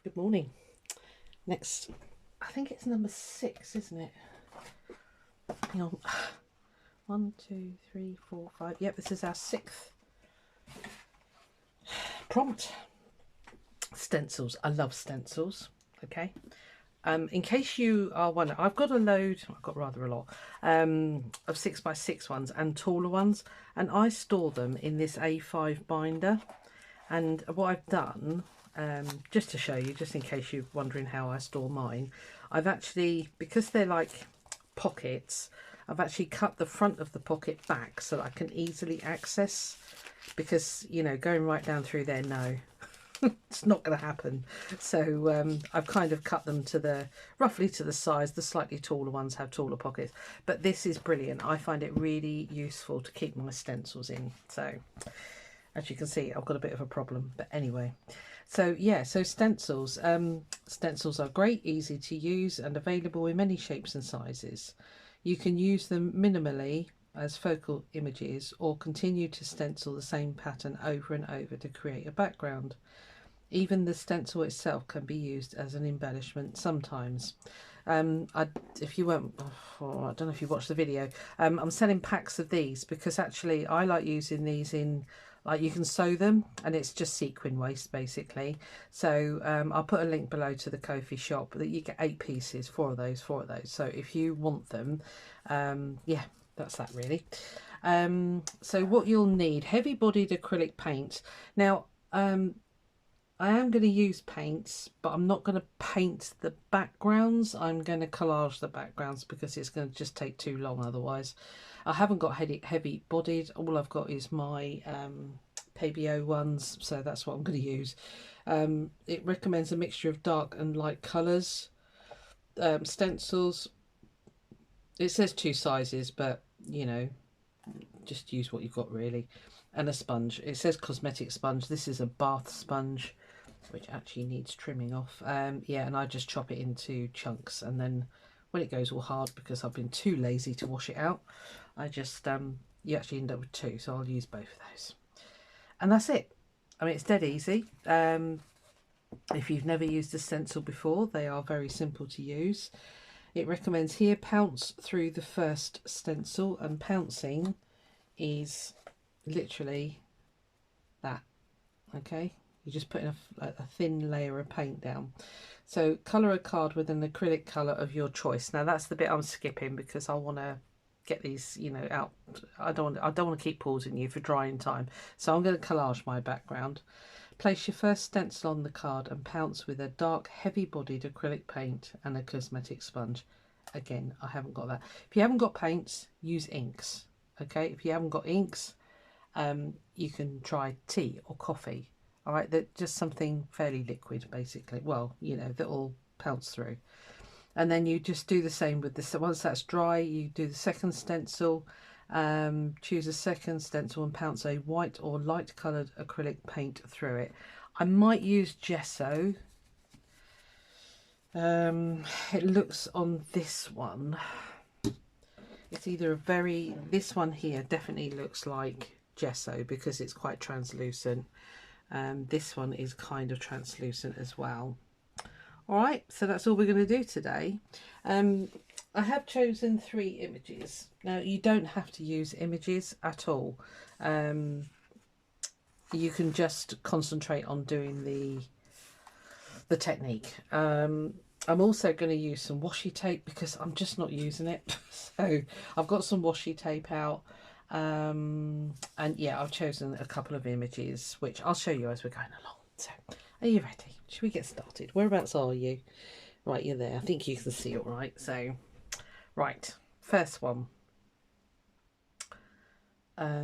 Good morning. Next, I think it's number 6, isn't it? Hang on. 1, 2, 3, 4, 5. Yep, this is our 6th prompt. Stencils. I love stencils. Okay. In case you are wondering, I've got rather a lot of 6x6 ones and taller ones, and I store them in this A5 binder. And what I've done, just to show you, just in case you're wondering how I store mine, I've actually, because they're like pockets, I've actually cut the front of the pocket back so that I can easily access, because, you know, going right down through there, no. It's not going to happen. So I've kind of cut them to the roughly to the size. The slightly taller ones have taller pockets, but this is brilliant. I find it really useful to keep my stencils in. So as you can see, I've got a bit of a problem, but anyway. So yeah, so stencils. Stencils are great, easy to use, and available in many shapes and sizes. You can use them minimally as focal images, or continue to stencil the same pattern over and over to create a background. Even the stencil itself can be used as an embellishment sometimes. If you weren't, I don't know if you watched the video, I'm selling packs of these because actually I like using these in, like, you can sew them and it's just sequin waste basically. So I'll put a link below to the Ko-fi shop that you get 8 pieces, 4 of those. So if you want them, yeah, that's that really. So what you'll need: heavy bodied acrylic paint. Now I am going to use paints, but I'm not going to paint the backgrounds. I'm going to collage the backgrounds because it's going to just take too long otherwise. I haven't got heavy bodied. All I've got is my PBO ones, so that's what I'm going to use. It recommends a mixture of dark and light colours. Stencils, it says 2 sizes, but you know, just use what you've got really. And a sponge. It says cosmetic sponge. This is a bath sponge, which actually needs trimming off. Yeah, and I just chop it into chunks, and then when it goes all hard, because I've been too lazy to wash it out, I just you actually end up with 2, so I'll use both of those. And that's it. I mean, it's dead easy. If you've never used a stencil before, they are very simple to use. It recommends here pounce through the first stencil, and pouncing is literally that. Okay, you're just putting a thin layer of paint down. So colour a card with an acrylic colour of your choice. Now that's the bit I'm skipping because I want to get these, you know, out. I don't want to keep pausing you for drying time, so I'm going to collage my background. Place your first stencil on the card and pounce with a dark, heavy-bodied acrylic paint and a cosmetic sponge. Again, I haven't got that. If you haven't got paints, use inks. Okay, if you haven't got inks, you can try tea or coffee. All right, that just something fairly liquid, basically. Well, you know, that'll pounce through. And then you just do the same with this. Once that's dry, you do the second stencil. Choose a second stencil and pounce a white or light coloured acrylic paint through it. I might use gesso. It looks on this one, it's either a very, this one here definitely looks like gesso because it's quite translucent. This one is kind of translucent as well. All right, so that's all we're going to do today. I have chosen 3 images. Now, you don't have to use images at all. You can just concentrate on doing the technique. I'm also going to use some washi tape because I'm just not using it. So I've got some washi tape out. And yeah, I've chosen a couple of images, which I'll show you as we're going along. So are you ready? Should we get started? Whereabouts are you? Right, you're there. I think you can see all right. So, right, first one. That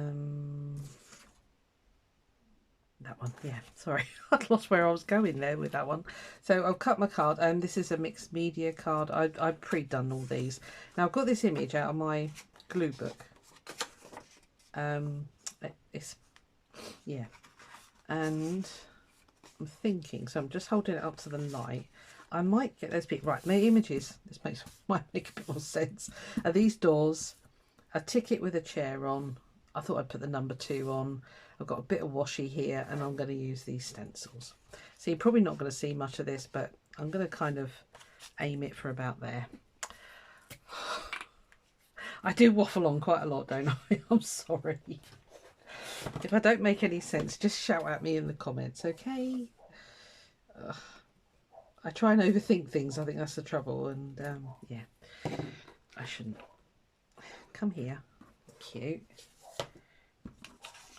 one, yeah, sorry, I'd lost where I was going there with that one. So I've cut my card, and this is a mixed media card. I've pre-done all these. Now I've got this image out of my glue book. It's, yeah, and I'm thinking, so I'm just holding it up to the light. I might get those bit right. My images, this might make a bit more sense. Are these doors, a ticket with a chair on. I thought I'd put the number 2 on. I've got a bit of washi here, and I'm going to use these stencils. So you're probably not going to see much of this, but I'm going to kind of aim it for about there. I do waffle on quite a lot, don't I? I'm sorry. If I don't make any sense, just shout at me in the comments, okay? I try and overthink things. I think that's the trouble. And yeah, I shouldn't. Come here. Cute.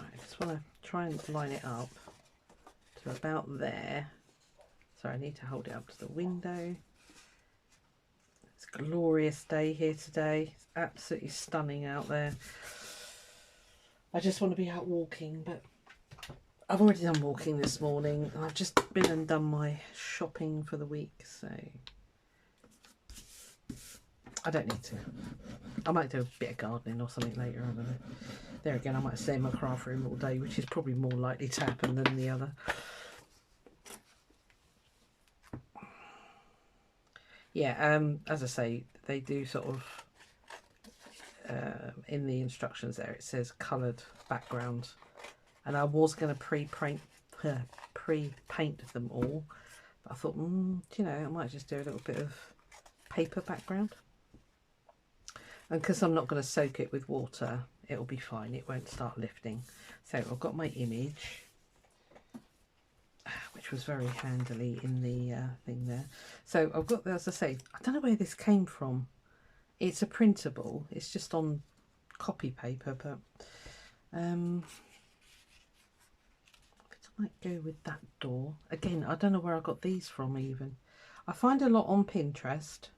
Right, I just want to try and line it up to about there. Sorry, I need to hold it up to the window. It's a glorious day here today. It's absolutely stunning out there. I just want to be out walking, but I've already done walking this morning. I've just been and done my shopping for the week, so I don't need to. I might do a bit of gardening or something later, I don't know. There again, I might stay in my craft room all day, which is probably more likely to happen than the other. Yeah, as I say, they do sort of, in the instructions there, it says coloured background. And I was going to pre-paint them all. But I thought, you know, I might just do a little bit of paper background. And because I'm not going to soak it with water, it'll be fine. It won't start lifting. So I've got my image, which was very handily in the thing there. So I've got, as I say, I don't know where this came from. It's a printable. It's just on copy paper, but I might go with that door. Again, I don't know where I got these from even. I find a lot on Pinterest.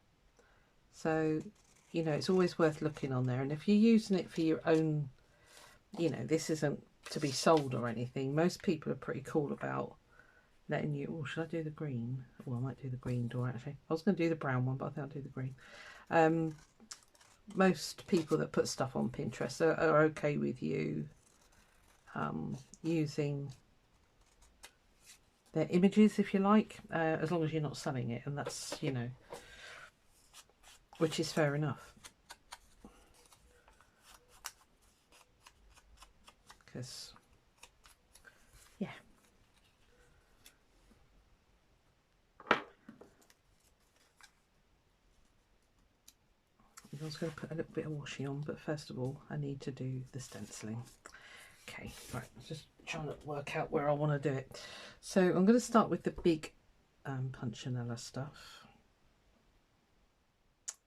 So, you know, it's always worth looking on there. And if you're using it for your own, you know, this isn't to be sold or anything. Most people are pretty cool about letting you... Oh, should I do the green? Oh, I might do the green door actually. I was going to do the brown one, but I think I'll do the green. Most people that put stuff on Pinterest are okay with you using their images, if you like, as long as you're not selling it, and that's, you know, which is fair enough. Because, yeah. I was going to put a little bit of washing on, but first of all, I need to do the stenciling. Okay, right, just trying to work out where I want to do it. So I'm going to start with the big Punchinella stuff.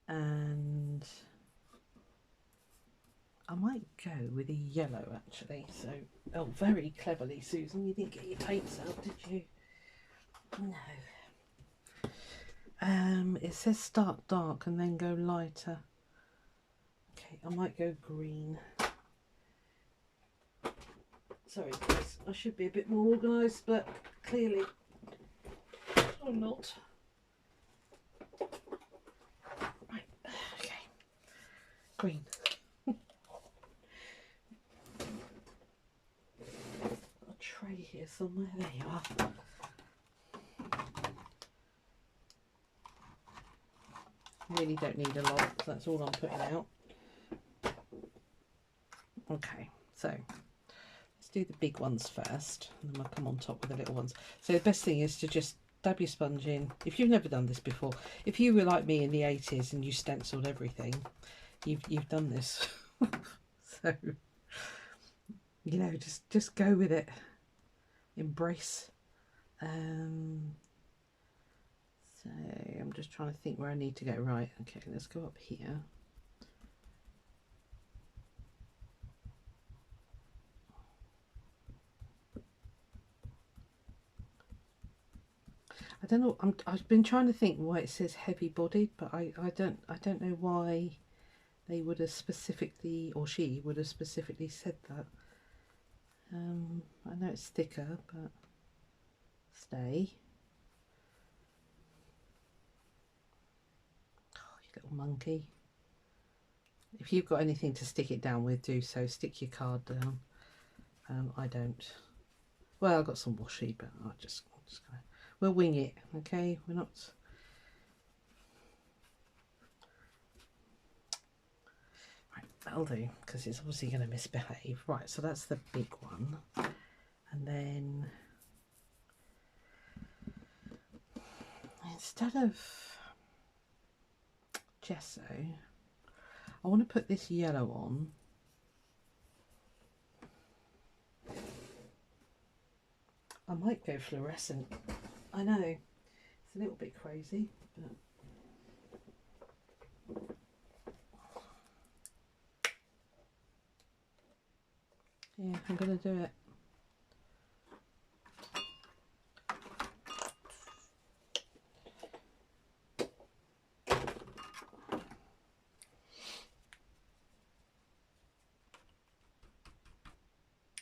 And I might go with a yellow actually. So, oh, very cleverly, Susan, you didn't get your paints out, did you? No. It says start dark and then go lighter. Okay, I might go green. Sorry guys, I should be a bit more organised, but clearly I'm not. Right, okay, green. A tray here somewhere, there you are. Really don't need a lot, so that's all I'm putting out. Okay, so let's do the big ones first, and then we'll come on top with the little ones. So the best thing is to just dab your sponge in. If you've never done this before, if you were like me in the 80s and you stenciled everything, you've done this. So, you know, just go with it. Embrace. So I'm just trying to think where I need to go. Right, okay, let's go up here. I don't know. I've been trying to think why it says heavy-bodied, but I don't know why they would have specifically, or she would have specifically said that. I know it's thicker, but stay. Oh, you little monkey. If you've got anything to stick it down with, do so. Stick your card down. I don't. Well, I've got some washi, but I'm just gonna. We'll wing it, okay? We're not... Right, that'll do, because it's obviously going to misbehave. Right, so that's the big one. And then instead of gesso, I want to put this yellow on. I might go fluorescent. I know, it's a little bit crazy, but yeah, I'm going to do it.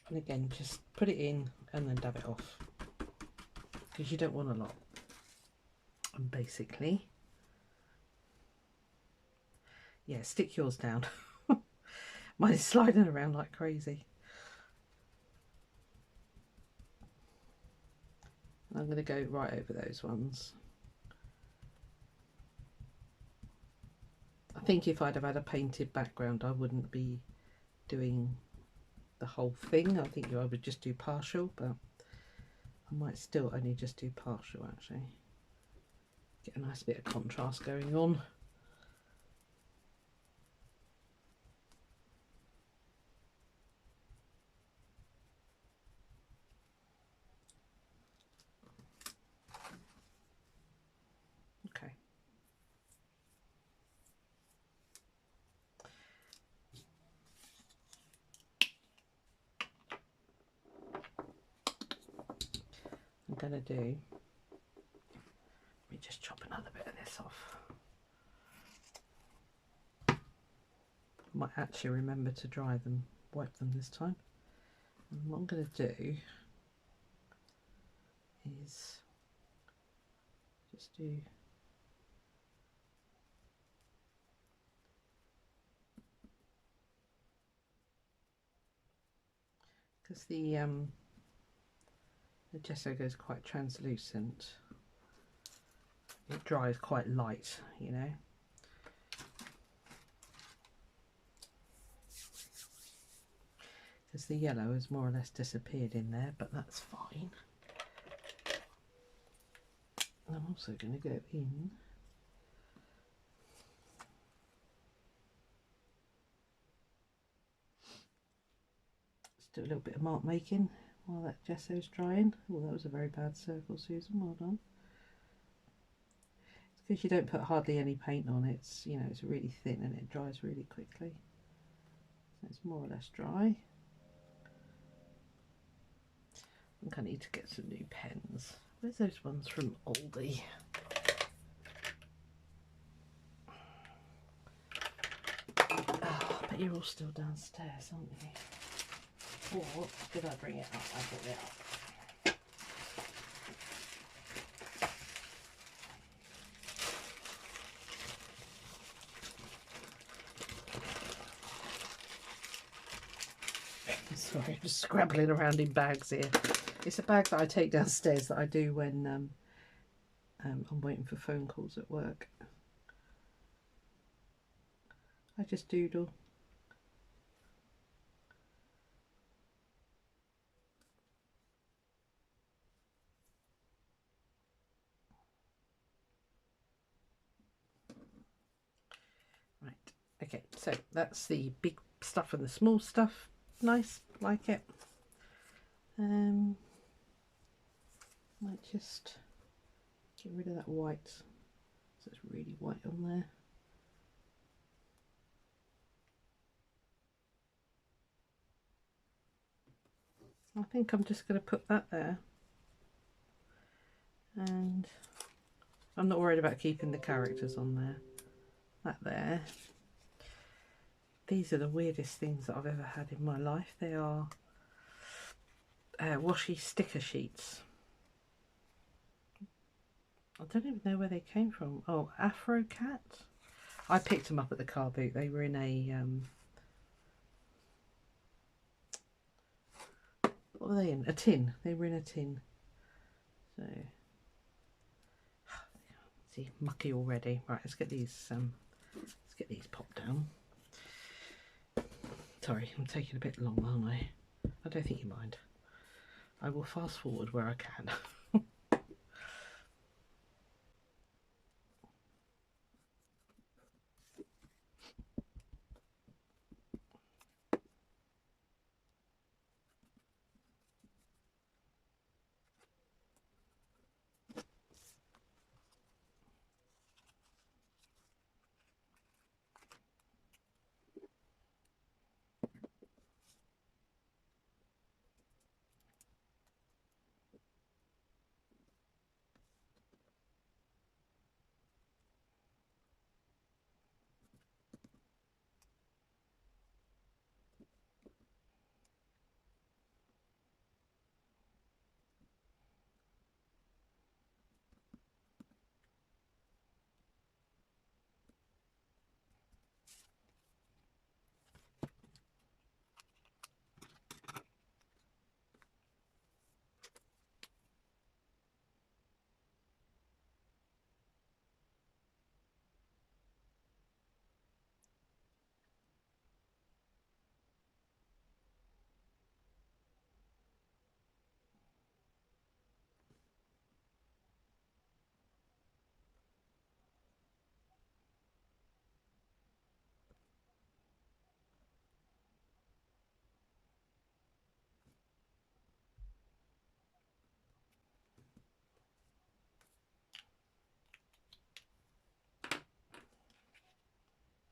And again, just put it in and then dab it off, because you don't want a lot. And basically, yeah, stick yours down. Mine's sliding around like crazy. I'm going to go right over those ones. I think if I'd have had a painted background, I wouldn't be doing the whole thing. I think I would just do partial, but I might still only just do partial actually. Get a nice bit of contrast going on. Okay. I'm going to do, let me just chop another bit of this off. I might actually remember to dry them, wipe them this time. And what I'm going to do is just do because the gesso goes quite translucent. It dries quite light, you know. Because the yellow has more or less disappeared in there, but that's fine. I'm also going to go in just do a little bit of mark making while that gesso's drying. Oh, that was a very bad circle, Susan, well done. It's because you don't put hardly any paint on it. It's, you know, it's really thin and it dries really quickly. So it's more or less dry. I think I need to get some new pens. Where's those ones from Aldi? Oh, but you're all still downstairs, aren't you? Or did I bring it up? I brought it up. Sorry, I'm just scrabbling around in bags here. It's a bag that I take downstairs that I do when I'm waiting for phone calls at work. I just doodle. Right, okay, so that's the big stuff and the small stuff. Nice, like it. Might just get rid of that white, so it's really white on there. I think I'm just going to put that there, and I'm not worried about keeping the characters on there. That there. These are the weirdest things that I've ever had in my life. They are washi sticker sheets. I don't even know where they came from. Oh, Afro Cat. I picked them up at the car boot. They were in a what were they in? A tin. They were in a tin. So see, mucky already. Right, let's get these popped down. Sorry, I'm taking a bit long, aren't I? I don't think you mind. I will fast forward where I can.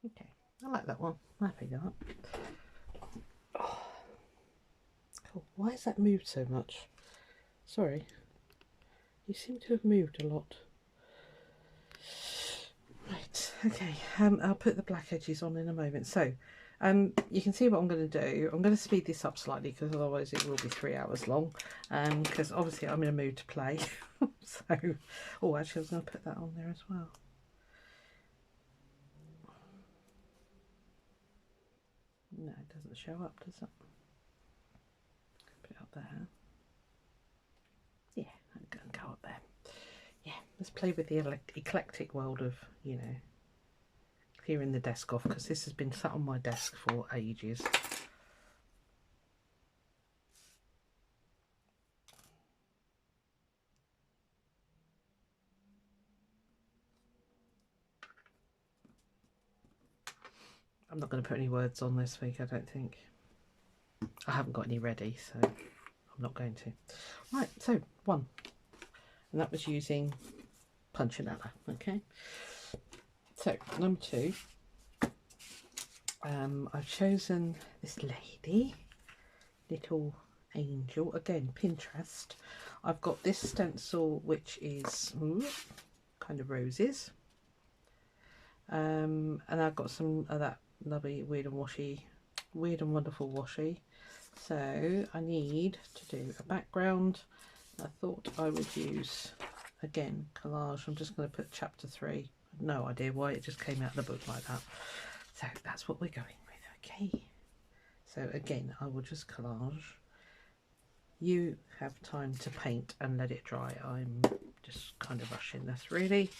Okay, I like that one. I'm happy with that. Oh, cool. Why has that moved so much? Sorry. You seem to have moved a lot. Right, okay, I'll put the black edges on in a moment. So, you can see what I'm going to do. I'm going to speed this up slightly because otherwise it will be 3 hours long. Because obviously I'm in a mood to play. So, oh, actually I was going to put that on there as well. No, it doesn't show up, does it? Put it up there. Yeah, I'm going to go up there. Yeah, let's play with the eclectic world of, you know, clearing the desk off, because this has been sat on my desk for ages. I'm not going to put any words on this week, I don't think. I haven't got any ready, so I'm not going to. Right, so 1. And that was using Punchinella, okay? So, number 2. I've chosen this lady, little angel, again Pinterest. I've got this stencil which is kind of roses, and I've got some of that lovely weird and wonderful washi. So I need to do a background. I thought I would use, again, collage. I'm just going to put chapter 3. No idea why it just came out of the book like that. So that's what we're going with, okay? So again, I will just collage. You have time to paint and let it dry. I'm just kind of rushing this, really.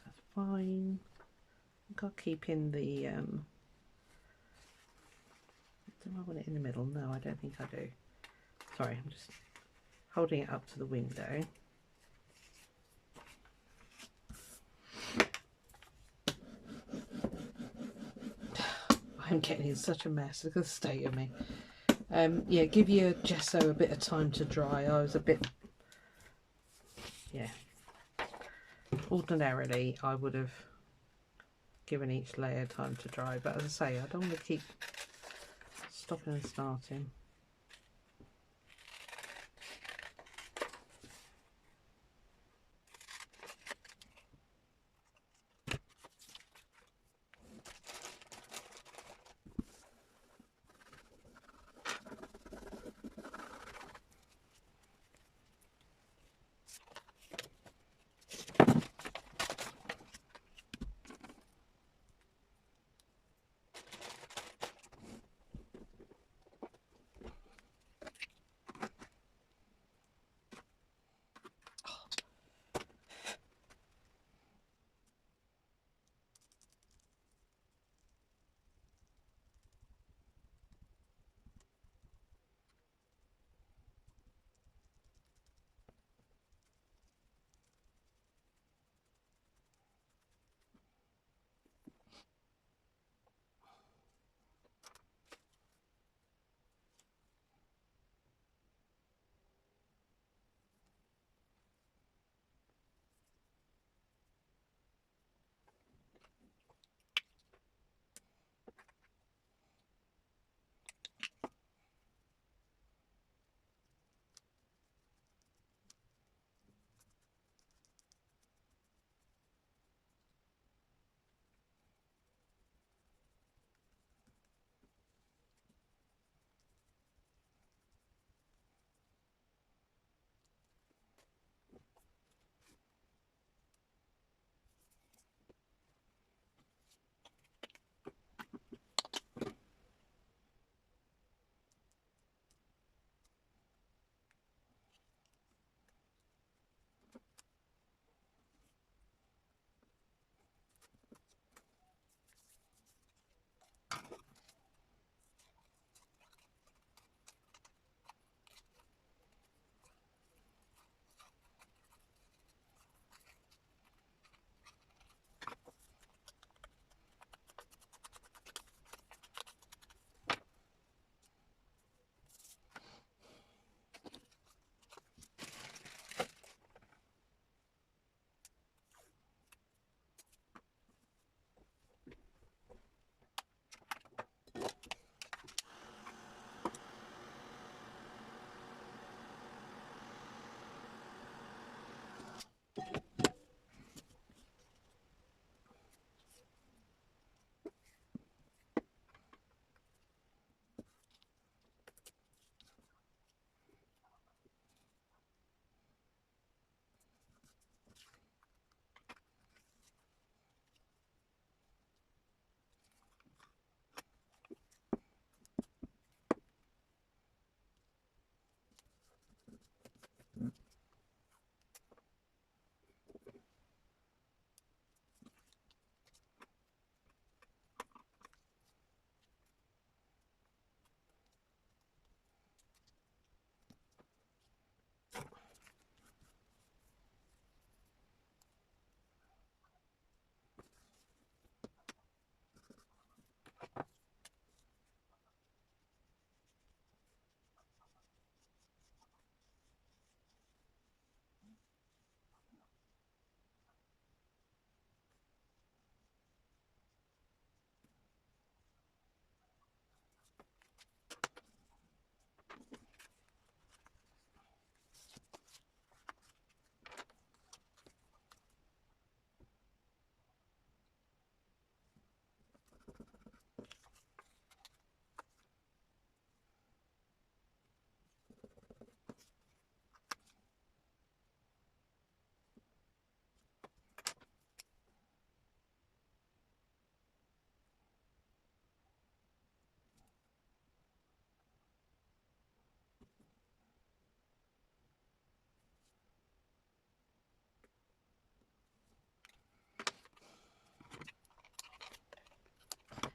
That's fine. I think I'll keep in the... do I want it in the middle? No, I don't think I do. Sorry, I'm just holding it up to the window. I'm getting in such a mess. Look at the state of me. Yeah, give your gesso a bit of time to dry. I was a bit... Yeah. Ordinarily, I would have given each layer time to dry. But as I say, I don't want to keep stopping and starting.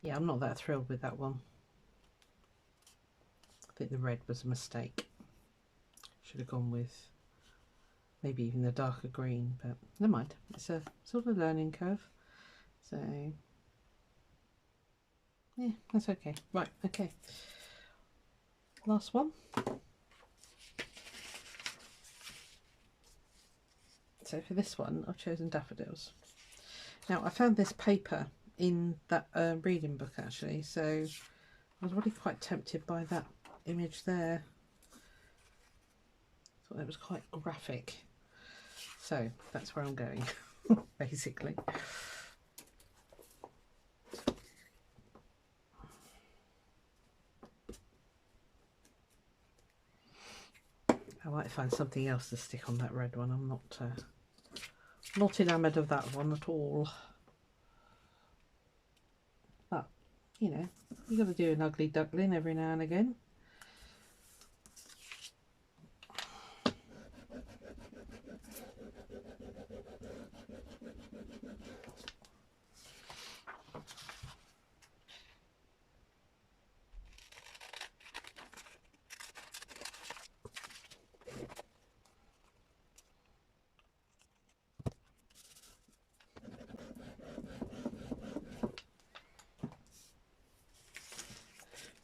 Yeah, I'm not that thrilled with that one. I think the red was a mistake. Should have gone with maybe even the darker green, but never mind. It's a sort of learning curve. So yeah, that's okay. Right, okay. Last one. So for this one, I've chosen daffodils. Now, I found this paper in that reading book actually, so I was really quite tempted by that image there. Thought it was quite graphic. So that's where I'm going, basically. I might find something else to stick on that red one. I'm not enamoured of that one at all. But, you know, you got to do an ugly duckling every now and again.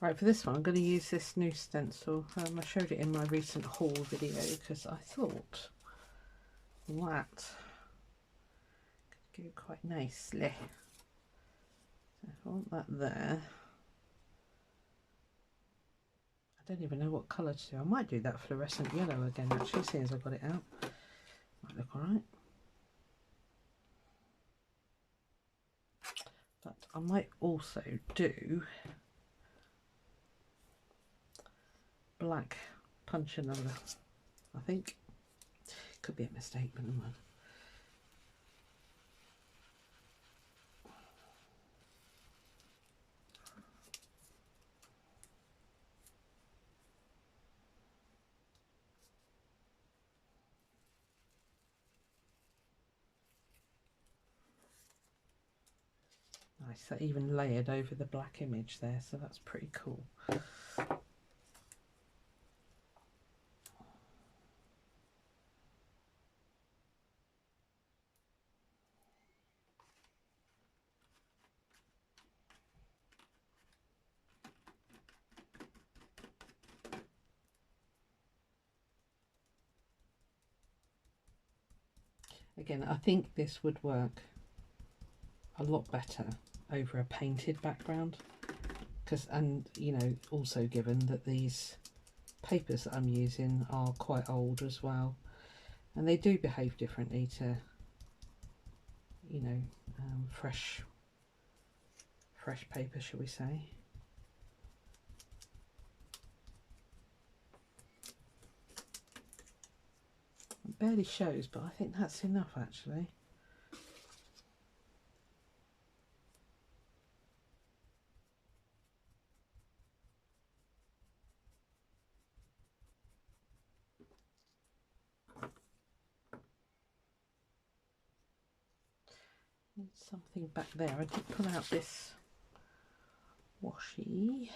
Right, for this one I'm going to use this new stencil. I showed it in my recent haul video because I thought that could go quite nicely. So if I want that there, I don't even know what colour to do. I might do that fluorescent yellow again actually, seeing as I got it out. Might look alright. But I might also do black punch another, I think. Could be a mistake, but never mind. Nice, that even layered over the black image there, so that's pretty cool. Again, I think this would work a lot better over a painted background, and you know, also given that these papers that I'm using are quite old as well, and they do behave differently to, you know, fresh paper, shall we say. It barely shows, but I think that's enough actually. Need something back there. I did pull out this washi.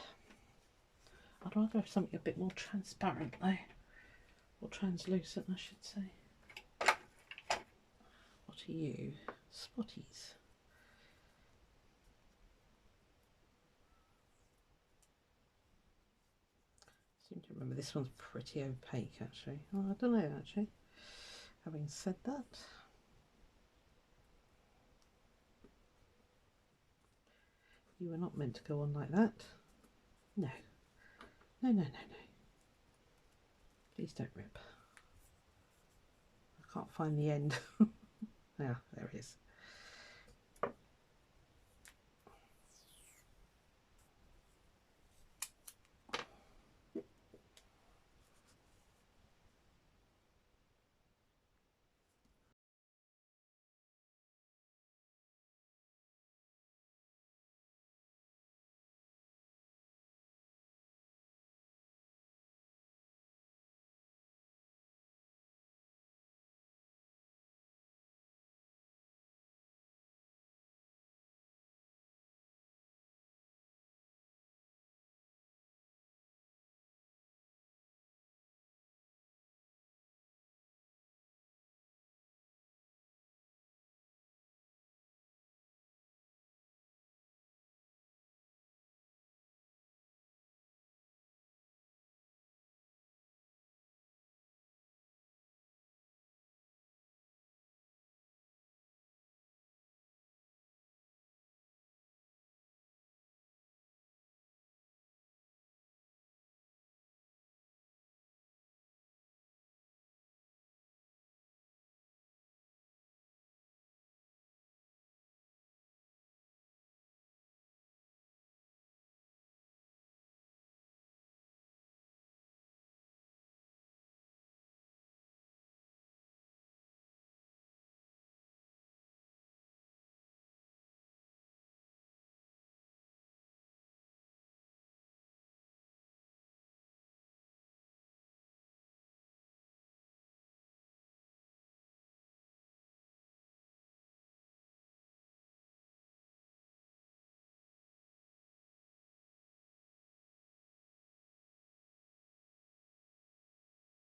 I'd rather have something a bit more transparent though, or translucent I should say. What are you? Spotties. I seem to remember this one's pretty opaque actually. Oh, I don't know actually. Having said that, you were not meant to go on like that. No. No, no, no, no. Please don't rip. I can't find the end. Ah, there it is.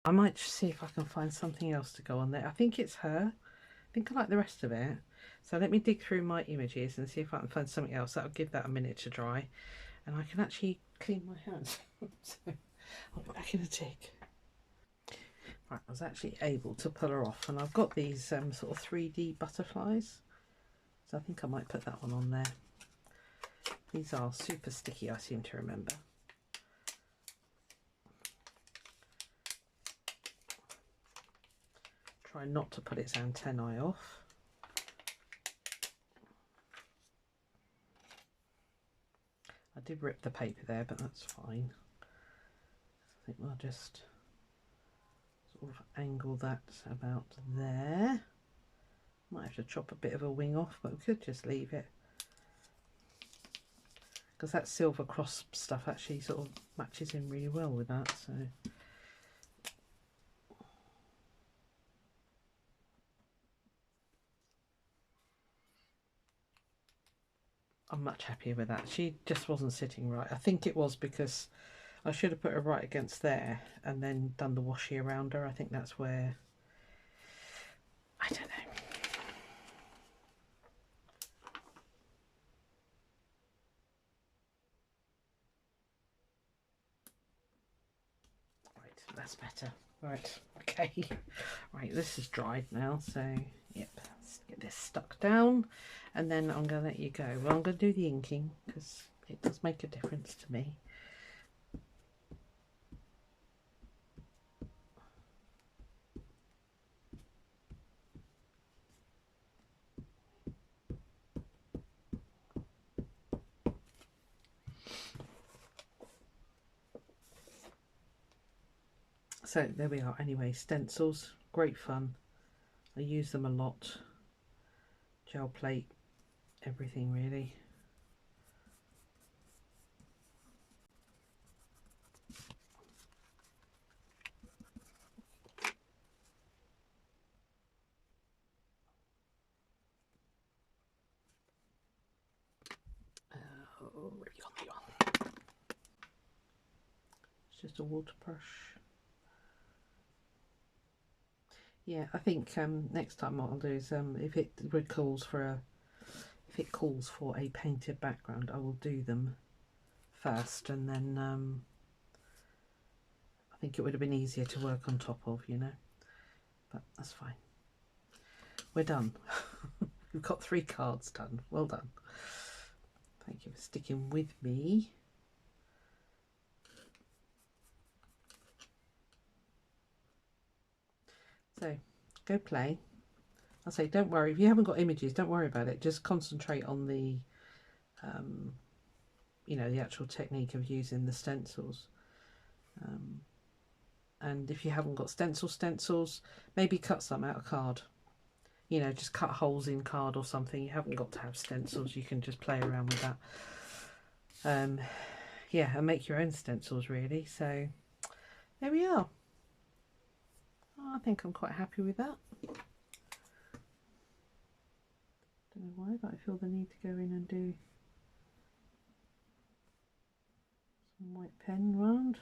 I might see if I can find something else to go on there. I think it's her. I think I like the rest of it. So let me dig through my images and see if I can find something else. That'll give that a minute to dry. And I can actually clean my hands. So I'll be back in a tick. Right, I was actually able to pull her off. And I've got these sort of 3D butterflies. So I think I might put that one on there. These are super sticky, I seem to remember. Try not to put its antennae off. I did rip the paper there, but that's fine. I think we'll just sort of angle that about there. Might have to chop a bit of a wing off, but we could just leave it. Because that silver cross stuff actually sort of matches in really well with that, so. I'm much happier with that. She just wasn't sitting right. I think it was because I should have put her right against there and then done the washi around her. I think that's where, I don't know. Right, that's better. Right, okay. Right, this is dried now, so yep, let's get this stuck down and then I'm going to let you go. Well, I'm going to do the inking because it does make a difference to me. So there we are. Anyway, stencils, great fun. I use them a lot. Gel plate, everything really. Really got the one. It's just a water brush. Yeah, I think next time what I'll do is if it calls for a painted background, I will do them first, and then I think it would have been easier to work on top of, you know, but that's fine. We're done. We've got 3 cards done. Well done. Thank you for sticking with me. So go play. I'll say don't worry if you haven't got images, don't worry about it, just concentrate on the you know, the actual technique of using the stencils, and if you haven't got stencils, maybe cut some out of card, you know, just cut holes in card or something. You haven't got to have stencils, you can just play around with that, yeah, and make your own stencils really. So there we are. I think I'm quite happy with that. Don't know why, but I feel the need to go in and do some white pen round.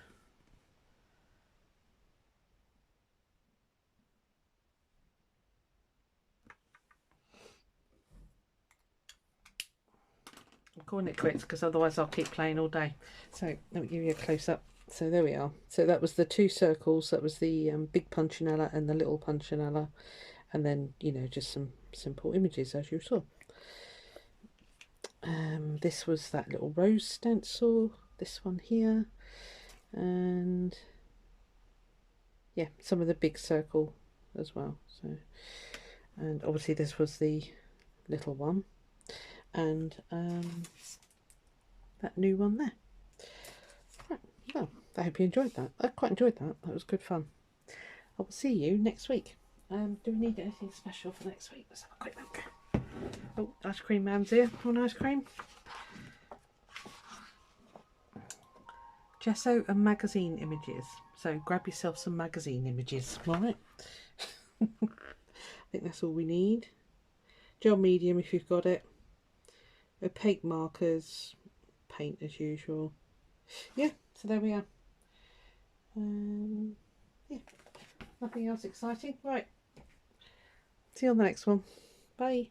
I'm calling it quits because otherwise I'll keep playing all day. So let me give you a close up. So there we are. So that was the 2 circles. That was the big punchinella and the little punchinella, and then, you know, just some simple images as you saw. This was that little rose stencil, this one here, and yeah, some of the big circle as well. So, and obviously this was the little one, and that new one there. Right, well, I hope you enjoyed that. I quite enjoyed that. That was good fun. I will see you next week. Do we need anything special for next week? Let's have a quick look. Oh, ice cream man's here. Want ice cream? Gesso and magazine images. So grab yourself some magazine images. Right. I think that's all we need. Gel medium if you've got it. Opaque markers. Paint as usual. Yeah, so there we are. Yeah. Nothing else exciting. Right. See you on the next one. Bye.